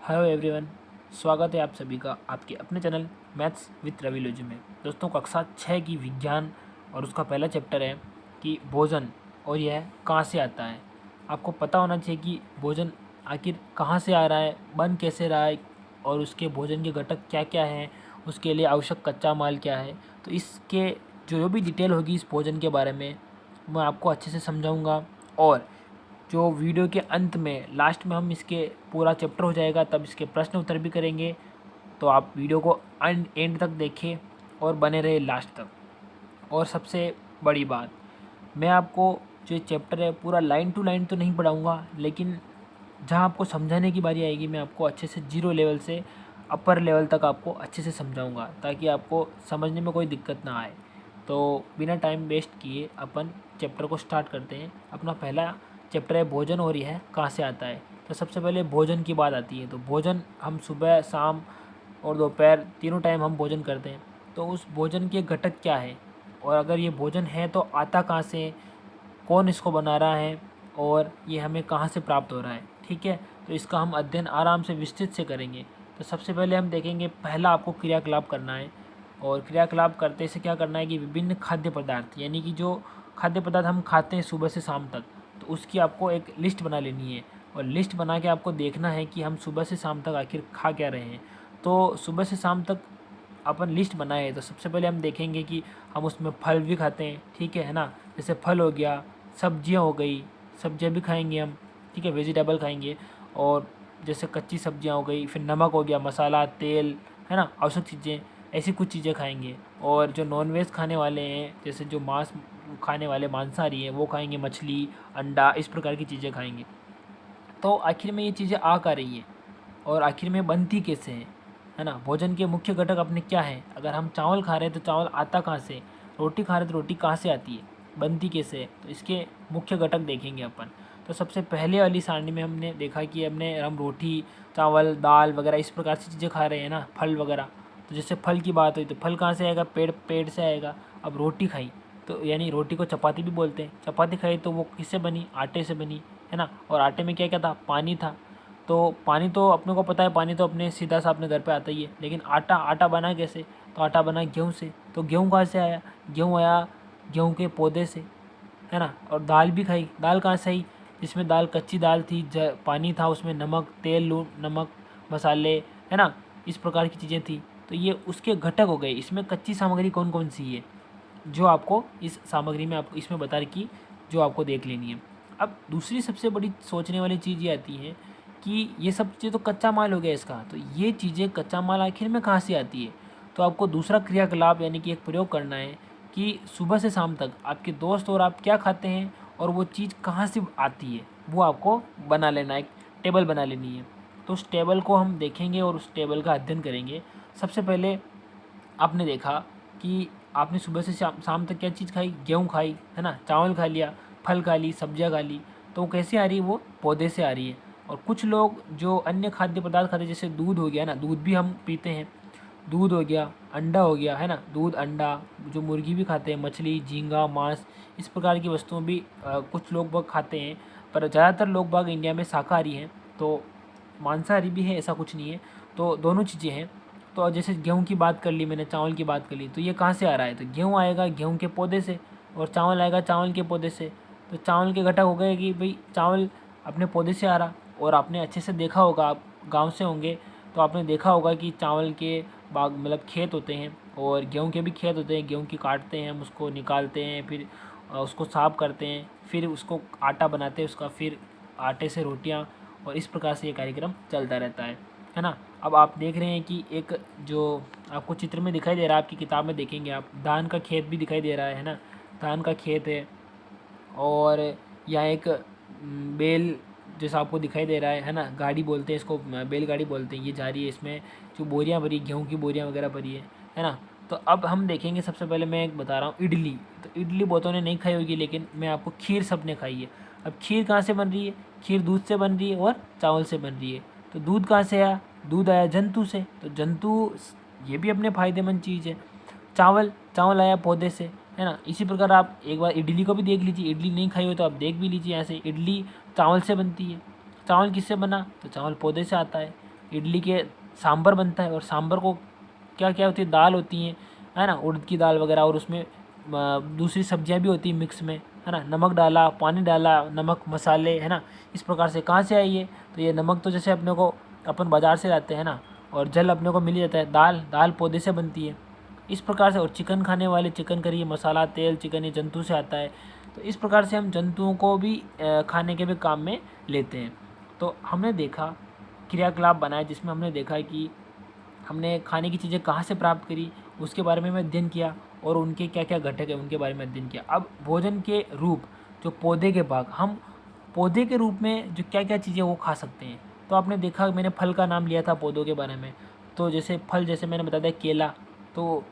Hello everyone, स्वागत है आप सभी का आपके अपने चैनल मैथ्स विथ रविलोजी में। दोस्तों, कक्षा 6 की विज्ञान और उसका पहला चैप्टर है कि भोजन और यह कहाँ से आता है। आपको पता होना चाहिए कि भोजन आखिर कहाँ से आ रहा है, बन कैसे रहा है और उसके भोजन के घटक क्या क्या हैं, उसके लिए आवश्यक कच्चा माल क्या है। तो इसके जो भी डिटेल होगी इस भोजन के बारे में मैं आपको अच्छे से समझाऊँगा। और जो वीडियो के अंत में लास्ट में हम इसके पूरा चैप्टर हो जाएगा तब इसके प्रश्न उत्तर भी करेंगे। तो आप वीडियो को एंड तक देखें और बने रहे लास्ट तक। और सबसे बड़ी बात, मैं आपको जो चैप्टर है पूरा लाइन टू लाइन तो नहीं पढ़ाऊँगा, लेकिन जहाँ आपको समझाने की बारी आएगी मैं आपको अच्छे से जीरो लेवल से अपर लेवल तक आपको अच्छे से समझाऊँगा ताकि आपको समझने में कोई दिक्कत ना आए। तो बिना टाइम वेस्ट किए अपन चैप्टर को स्टार्ट करते हैं। अपना पहला चैप्टर है भोजन और यह कहाँ से आता है। तो सबसे पहले भोजन की बात आती है। तो भोजन हम सुबह, शाम और दोपहर तीनों टाइम हम भोजन करते हैं। तो उस भोजन के घटक क्या है और अगर ये भोजन है तो आता कहाँ से, कौन इसको बना रहा है और ये हमें कहाँ से प्राप्त हो रहा है। ठीक है, तो इसका हम अध्ययन आराम से विस्तृत से करेंगे। तो सबसे पहले हम देखेंगे, पहला आपको क्रियाकलाप करना है। और क्रियाकलाप करते से क्या करना है कि विभिन्न खाद्य पदार्थ, यानी कि जो खाद्य पदार्थ हम खाते हैं सुबह से शाम तक, तो उसकी आपको एक लिस्ट बना लेनी है। और लिस्ट बना के आपको देखना है कि हम सुबह से शाम तक आखिर खा क्या रहे हैं। तो सुबह से शाम तक अपन लिस्ट बनाए तो सबसे पहले हम देखेंगे कि हम उसमें फल भी खाते हैं। ठीक है ना, जैसे फल हो गया, सब्जियां हो गई, सब्जियां भी खाएंगे हम। ठीक है, वेजिटेबल खाएंगे। और जैसे कच्ची सब्जियां हो गई, फिर नमक हो गया, मसाला, तेल, है ना, आवश्यक चीज़ें, ऐसी कुछ चीज़ें खाएंगे। और जो नॉनवेज खाने वाले हैं, जैसे जो मांस खाने वाले मांसाहारी हैं, वो खाएंगे मछली, अंडा, इस प्रकार की चीज़ें खाएंगे। तो आखिर में ये चीज़ें आ कर रही हैं और आखिर में बनती कैसे हैं, है ना। भोजन के मुख्य घटक अपने क्या हैं। अगर हम चावल खा रहे हैं तो चावल आता कहाँ से, रोटी खा रहे हैं तो रोटी कहाँ से आती है, बनती कैसे है। तो इसके मुख्य घटक देखेंगे अपन। तो सबसे पहले वाली सारणी में हमने देखा कि हम रोटी, चावल, दाल वगैरह इस प्रकार से चीज़ें खा रहे हैं ना, फल वगैरह। तो जैसे फल की बात हुई तो फल कहाँ से आएगा, पेड़ से आएगा। अब रोटी खाई तो यानी रोटी को चपाती भी बोलते हैं। चपाती खाई तो वो किससे बनी, आटे से बनी, है ना। और आटे में क्या क्या था, पानी था। तो पानी तो अपने को पता है, पानी तो अपने सीधा सा अपने घर पे आता ही है। लेकिन आटा बना कैसे, तो आटा बना गेहूँ से। तो गेहूँ कहाँ से आया, गेहूँ आया गेहूँ के पौधे से, है ना। और दाल भी खाई, दाल कहाँ से आई, जिसमें दाल कच्ची दाल थी, पानी था उसमें, नमक, तेल, नमक, मसाले, है ना, इस प्रकार की चीज़ें थी। तो ये उसके घटक हो गए। इसमें कच्ची सामग्री कौन कौन सी है जो आपको इस सामग्री में आपको इसमें बता रही, जो आपको देख लेनी है। अब दूसरी सबसे बड़ी सोचने वाली चीज़ ये आती है कि ये सब चीज़ें तो कच्चा माल हो गया इसका, तो ये चीज़ें कच्चा माल आखिर में कहाँ से आती है। तो आपको दूसरा क्रियाकलाप यानी कि एक प्रयोग करना है कि सुबह से शाम तक आपके दोस्त और आप क्या खाते हैं और वो चीज़ कहाँ से आती है, वो आपको बना लेना है, एक टेबल बना लेनी है। तो उस टेबल को हम देखेंगे और उस टेबल का अध्ययन करेंगे। सबसे पहले आपने देखा कि आपने सुबह से शाम शाम तक क्या चीज़ खाई, गेहूँ खाई, है ना, चावल खा लिया, फल खा ली, सब्जियाँ खा ली। तो वो कैसे आ रही है, वो पौधे से आ रही है। और कुछ लोग जो अन्य खाद्य पदार्थ खाते हैं, जैसे दूध हो गया ना, दूध भी हम पीते हैं। दूध हो गया, अंडा हो गया, है ना, दूध, अंडा, जो मुर्गी भी खाते हैं, मछली, झींगा, मांस, इस प्रकार की वस्तुएं भी कुछ लोग बाग खाते हैं। पर ज़्यादातर लोग बाग इंडिया में शाकाहारी हैं। तो मांसाहारी भी है, ऐसा कुछ नहीं है। तो दोनों चीज़ें हैं। तो जैसे गेहूँ की बात कर ली मैंने, चावल की बात कर ली, तो ये कहाँ से आ रहा है, तो गेहूँ आएगा गेहूँ के पौधे से और चावल आएगा चावल के पौधे से। तो चावल के घटक हो गए कि भाई चावल अपने पौधे से आ रहा। और आपने अच्छे से देखा होगा, आप गाँव से होंगे तो आपने देखा होगा कि चावल के बाग मतलब खेत होते हैं और गेहूँ के भी खेत होते हैं। गेहूँ की काटते हैं हम, उसको निकालते हैं, फिर उसको साफ करते हैं, फिर उसको आटा बनाते हैं उसका, फिर आटे से रोटियाँ, और इस प्रकार से ये कार्यक्रम चलता रहता है ना। अब आप देख रहे हैं कि एक जो आपको चित्र में दिखाई दे रहा है, आपकी किताब में देखेंगे आप, धान का खेत भी दिखाई दे रहा है ना, धान का खेत है। और यहाँ एक बैल जैसा आपको दिखाई दे रहा है ना, गाड़ी बोलते हैं इसको, बैलगाड़ी बोलते हैं, ये जा रही है, इसमें जो बोरियां भरी, गेहूं की बोरियां वगैरह भरी है ना। तो अब हम देखेंगे, सबसे पहले मैं एक बता रहा हूँ, इडली। तो इडली बहुतों ने नहीं खाई होगी, लेकिन मैं आपको खीर सबने खाई है। अब खीर कहाँ से बन रही है, खीर दूध से बन रही है और चावल से बन रही है। तो दूध कहाँ से आया, दूध आया जंतु से। तो जंतु ये भी अपने फ़ायदेमंद चीज़ है। चावल चावल आया पौधे से, है ना। इसी प्रकार आप एक बार इडली को भी देख लीजिए, इडली नहीं खाई हो तो आप देख भी लीजिए। ऐसे इडली चावल से बनती है। चावल किससे बना, तो चावल पौधे से आता है। इडली के सांभर बनता है, और सांभर को क्या क्या होती है, दाल होती है ना, उड़द की दाल वगैरह, और उसमें दूसरी सब्जियां भी होती हैं मिक्स में, है ना, नमक डाला, पानी डाला, नमक मसाले, है ना। इस प्रकार से कहाँ से आई है, तो ये नमक तो जैसे अपने को अपन बाज़ार से लाते हैं ना, और जल अपने को मिल जाता है। दाल पौधे से बनती है इस प्रकार से। और चिकन खाने वाले चिकन करी, मसाला, तेल, चिकन ये जंतु से आता है। तो इस प्रकार से हम जंतुओं को भी खाने के भी काम में लेते हैं। तो हमने देखा क्रियाकलाप बनाया जिसमें हमने देखा कि हमने खाने की चीज़ें कहाँ से प्राप्त करी, उसके बारे में अध्ययन किया, और उनके क्या क्या घटक है उनके बारे में अध्ययन किया। अब भोजन के रूप, जो पौधे के भाग, हम पौधे के रूप में जो क्या क्या चीज़ें वो खा सकते हैं। तो आपने देखा, मैंने फल का नाम लिया था पौधों के बारे में। तो जैसे फल, जैसे मैंने बता दिया केला, तो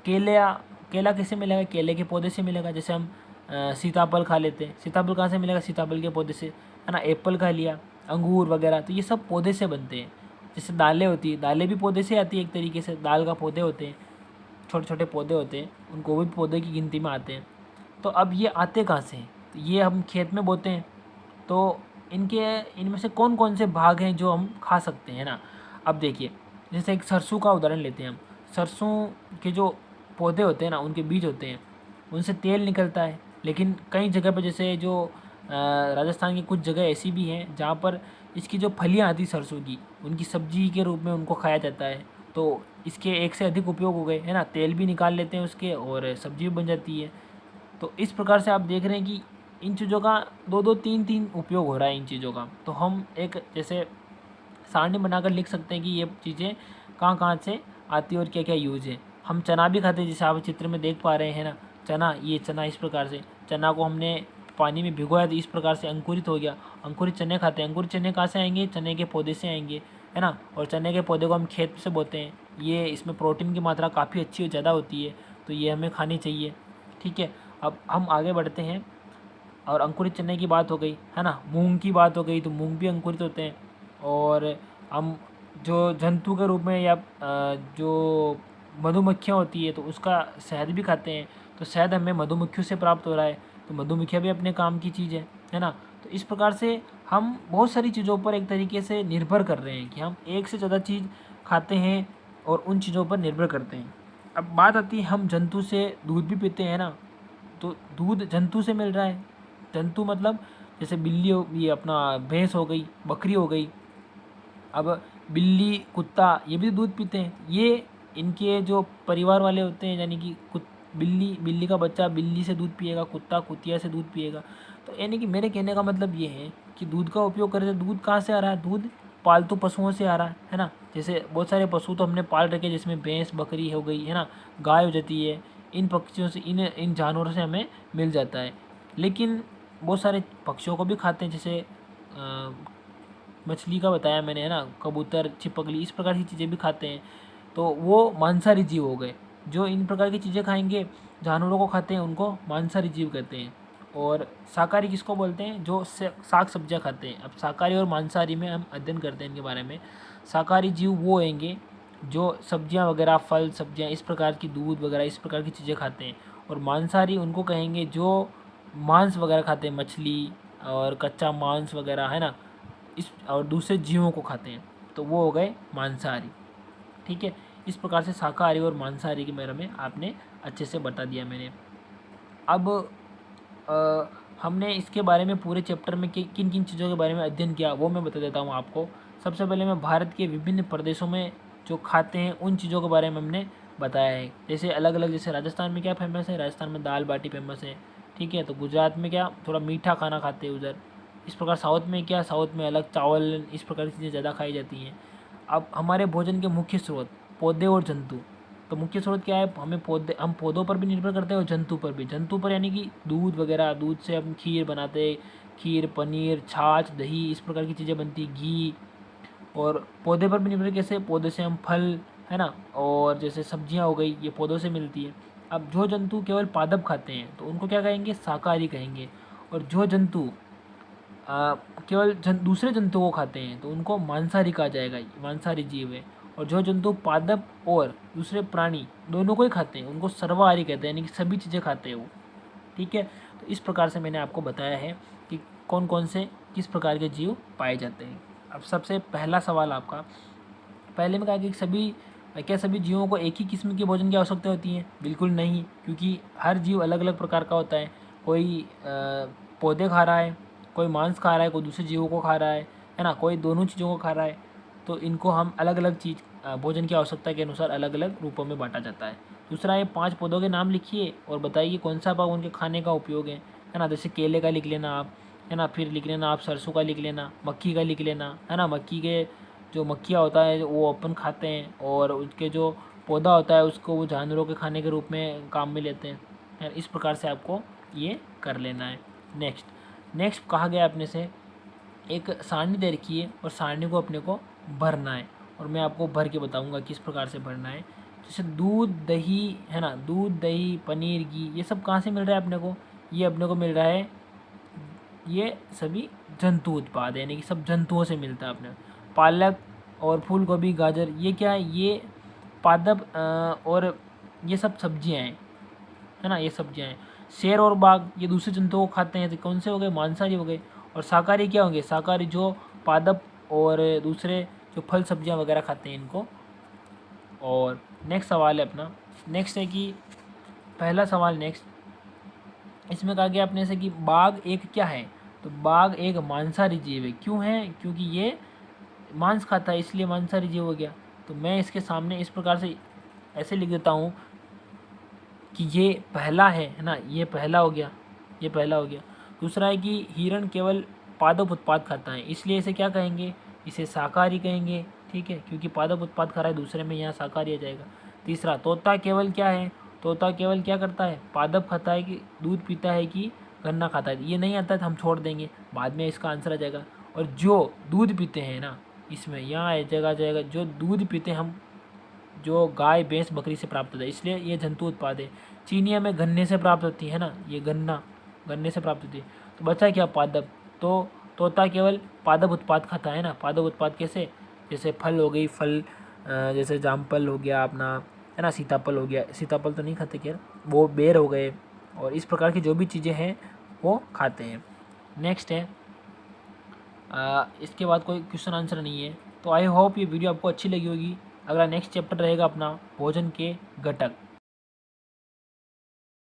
केला कैसे मिलेगा, केले के पौधे से मिलेगा। जैसे हम सीताफल खा लेते हैं, सीताफल कहाँ से मिलेगा, सीताफल के पौधे से, है ना। एप्पल खा लिया, अंगूर वगैरह, तो ये सब पौधे से बनते हैं। जैसे दालें होती है, दालें भी पौधे से आती है एक तरीके से, दाल का पौधे होते हैं, छोटे छोटे पौधे होते हैं, उनको भी पौधे की गिनती में आते हैं। तो अब ये आते कहाँ से हैं, तो ये हम खेत में बोते हैं। तो इनमें से कौन कौन से भाग हैं जो हम खा सकते हैं ना। अब देखिए, जैसे एक सरसों का उदाहरण लेते हैं हम। सरसों के जो पौधे होते हैं ना, उनके बीज होते हैं, उनसे तेल निकलता है। लेकिन कई जगह पर, जैसे जो राजस्थान की कुछ जगह ऐसी भी हैं जहाँ पर इसकी जो फलियाँ आती सरसों की, उनकी सब्जी के रूप में उनको खाया जाता है। तो इसके एक से अधिक उपयोग हो गए, है ना। तेल भी निकाल लेते हैं उसके, और सब्जी भी बन जाती है। तो इस प्रकार से आप देख रहे हैं कि इन चीज़ों का दो दो तीन तीन उपयोग हो रहा है इन चीज़ों का। तो हम एक जैसे सारणी बनाकर लिख सकते हैं कि ये चीज़ें कहाँ कहाँ से आती है और क्या क्या यूज़ है। हम चना भी खाते हैं, जैसे आप चित्र में देख पा रहे हैं ना, चना, ये चना इस प्रकार से, चना को हमने पानी में भिगोया तो इस प्रकार से अंकुरित हो गया। अंकुरित चने खाते हैं। अंकुरित चने कहाँ से आएंगे, चने के पौधे से आएंगे, है ना। और चने के पौधे को हम खेत से बोते हैं। ये इसमें प्रोटीन की मात्रा काफ़ी अच्छी और ज़्यादा होती है, तो ये हमें खानी चाहिए। ठीक है, अब हम आगे बढ़ते हैं। और अंकुरित चने की बात हो गई, है ना, मूंग की बात हो गई, तो मूंग भी अंकुरित होते हैं। और हम जो जंतु के रूप में, या जो मधुमक्खियाँ होती है, तो उसका शहद भी खाते हैं। तो शहद हमें मधुमक्खियों से प्राप्त हो रहा है, तो मधुमक्खियाँ भी अपने काम की चीज़ है ना। तो इस प्रकार से हम बहुत सारी चीज़ों पर एक तरीके से निर्भर कर रहे हैं कि हम एक से ज़्यादा चीज़ खाते हैं और उन चीज़ों पर निर्भर करते हैं। अब बात आती है, हम जंतु से दूध भी पीते हैं ना, तो दूध जंतु से मिल रहा है। जंतु मतलब जैसे बिल्ली हो, ये अपना भैंस हो गई, बकरी हो गई। अब बिल्ली, कुत्ता, ये भी दूध पीते हैं। ये इनके जो परिवार वाले होते हैं, यानी कि बिल्ली का बच्चा बिल्ली से दूध पिएगा, कुत्ता कुतिया से दूध पिएगा। तो यानी कि मेरे कहने का मतलब ये है कि दूध का उपयोग करें, तो दूध कहाँ से आ रहा है, दूध पालतू पशुओं से आ रहा है ना। जैसे बहुत सारे पशु तो हमने पाल रखे, जिसमें भैंस, बकरी हो गई, है ना, गाय हो जाती है। इन पक्षियों से, इन जानवरों से हमें मिल जाता है। लेकिन बहुत सारे पक्षियों को भी खाते हैं, जैसे मछली का बताया मैंने, है ना, कबूतर, छिपकली, इस प्रकार की चीज़ें भी खाते हैं। तो वो मांसाहारी जीव हो गए। जो इन प्रकार की चीज़ें खाएंगे, जानवरों को खाते हैं, उनको मांसाहारी जीव कहते हैं। और शाकाहारी किसको बोलते हैं, जो साग सब्जियां खाते हैं। अब शाकाहारी और मांसाहारी में हम अध्ययन करते हैं इनके बारे में। शाकाहारी जीव वो होंगे जो सब्जियां वगैरह, फल सब्जियां, इस प्रकार की, दूध वगैरह, इस प्रकार की चीज़ें खाते हैं। और मांसाहारी उनको कहेंगे जो मांस वगैरह खाते हैं, मछली और कच्चा मांस वगैरह, है ना, इस और दूसरे जीवों को खाते हैं, तो वो हो गए मांसाहारी। ठीक है, इस प्रकार से शाकाहारी और मांसाहारी के बारे में आपने अच्छे से बता दिया मैंने। अब हमने इसके बारे में पूरे चैप्टर में किन किन चीज़ों के बारे में अध्ययन किया, वो मैं बता देता हूँ आपको। सबसे पहले मैं भारत के विभिन्न प्रदेशों में जो खाते हैं उन चीज़ों के बारे में हमने बताया है। जैसे अलग अलग, जैसे राजस्थान में क्या फेमस है, राजस्थान में दाल बाटी फेमस है। ठीक है, तो गुजरात में क्या, थोड़ा मीठा खाना खाते हैं उधर। इस प्रकार साउथ में क्या, साउथ में अलग चावल, इस प्रकार की चीज़ें ज़्यादा खाई जाती हैं। अब हमारे भोजन के मुख्य स्रोत पौधे और जंतु। तो मुख्य स्रोत क्या है, हम पौधों पर भी निर्भर करते हैं और जंतु पर भी। जंतु पर यानी कि दूध वगैरह, दूध से हम खीर बनाते हैं, खीर, पनीर, छाछ, दही, इस प्रकार की चीज़ें बनती, घी। और पौधे पर भी निर्भर, कैसे, पौधे से हम फल, है ना, और जैसे सब्जियां हो गई, ये पौधों से मिलती है। अब जो जंतु केवल पादप खाते हैं तो उनको क्या कहेंगे, शाकाहारी कहेंगे। और जो जंतु केवल दूसरे जंतु को खाते हैं तो उनको मांसाहारी कहा जाएगा, मांसाहारी जीव है। और जो जंतु पादप और दूसरे प्राणी दोनों को ही खाते हैं उनको सर्वाहारी कहते हैं, यानी कि सभी चीज़ें खाते हैं वो। ठीक है, तो इस प्रकार से मैंने आपको बताया है कि कौन कौन से किस प्रकार के जीव पाए जाते हैं। अब सबसे पहला सवाल आपका पहले में कहा कि क्या सभी जीवों को एक ही किस्म के भोजन की आवश्यकता होती है? बिल्कुल नहीं, क्योंकि हर जीव अलग अलग प्रकार का होता है। कोई पौधे खा रहा है, कोई मांस खा रहा है, कोई दूसरे जीवों को खा रहा है ना, कोई दोनों चीज़ों को खा रहा है। तो इनको हम अलग अलग चीज़ भोजन की आवश्यकता के अनुसार अलग अलग रूपों में बांटा जाता है। दूसरा है 5 पौधों के नाम लिखिए और बताइए कौन सा भाग उनके खाने का उपयोग है ना। जैसे केले का लिख लेना आप, है ना, फिर लिख लेना आप सरसों का लिख लेना, मक्की का लिख लेना, है ना। मक्की के जो मक्खियाँ होता है वो अपन खाते हैं, और उसके जो पौधा होता है उसको वो जानवरों के खाने के रूप में काम में लेते हैं। इस प्रकार से आपको ये कर लेना है। नेक्स्ट कहा गया अपने से एक सारणी दे रखी है और सारणी को अपने को भरना है, और मैं आपको भर के बताऊंगा किस प्रकार से भरना है। जैसे दूध दही, है ना, दूध दही पनीर घी, ये सब कहाँ से मिल रहा है अपने को? ये अपने को मिल रहा है, ये सभी जंतु उत्पाद है, यानी कि सब जंतुओं से मिलता है अपने। पालक और फूल गोभी गाजर, ये क्या है? ये पादप और ये सब सब्जियां हैं, है ना, ये सब्जियां हैं। शेर और बाघ ये दूसरे जंतुओं को खाते हैं, तो कौन से हो गए? मांसाहारी हो गए। और शाकाहारी क्या होंगे? शाकाहारी जो पादप और दूसरे जो फल सब्जियां वगैरह खाते हैं इनको। और नेक्स्ट सवाल है अपना, नेक्स्ट है कि पहला सवाल इसमें कहा गया अपने से कि बाघ एक क्या है? तो बाघ एक मांसाहारी जीव है। क्यों है? क्योंकि ये मांस खाता है, इसलिए मांसाहारी जीव हो गया। तो मैं इसके सामने इस प्रकार से ऐसे लिख देता हूँ कि ये पहला है ना, ये पहला हो गया, ये पहला हो गया। दूसरा है कि हिरण केवल पादप उत्पाद खाता है, इसलिए इसे क्या कहेंगे? इसे शाकाहारी कहेंगे, ठीक है, क्योंकि पादप उत्पाद खा रहा है, दूसरे में यहाँ शाकाहारी आ जाएगा। तीसरा, तोता केवल क्या है? तोता केवल क्या करता है? पादप खाता है कि दूध पीता है कि गन्ना खाता है? ये नहीं आता है तो हम छोड़ देंगे, बाद में इसका आंसर आ जाएगा। और जो दूध पीते हैं ना, इसमें यहाँ जगह जाएगा, जो दूध पीते हैं हम, जो गाय भैंस बकरी से प्राप्त होता है, इसलिए ये जंतु उत्पाद है। चीनी हमें गन्ने से प्राप्त होती है ना, ये गन्ने से प्राप्त होती है। तो बचा क्या? पादप। तो तोता केवल पादप उत्पाद खाता है ना। पादप उत्पाद कैसे? जैसे फल हो गई, फल जैसे जामफल हो गया अपना, है ना, सीताफल हो गया, सीताफल तो नहीं खाते खैर, वो बेर हो गए, और इस प्रकार की जो भी चीज़ें हैं वो खाते हैं। नेक्स्ट है इसके बाद कोई क्वेश्चन आंसर नहीं है। तो आई होप ये वीडियो आपको अच्छी लगी होगी। अगला नेक्स्ट चैप्टर रहेगा अपना भोजन के घटक।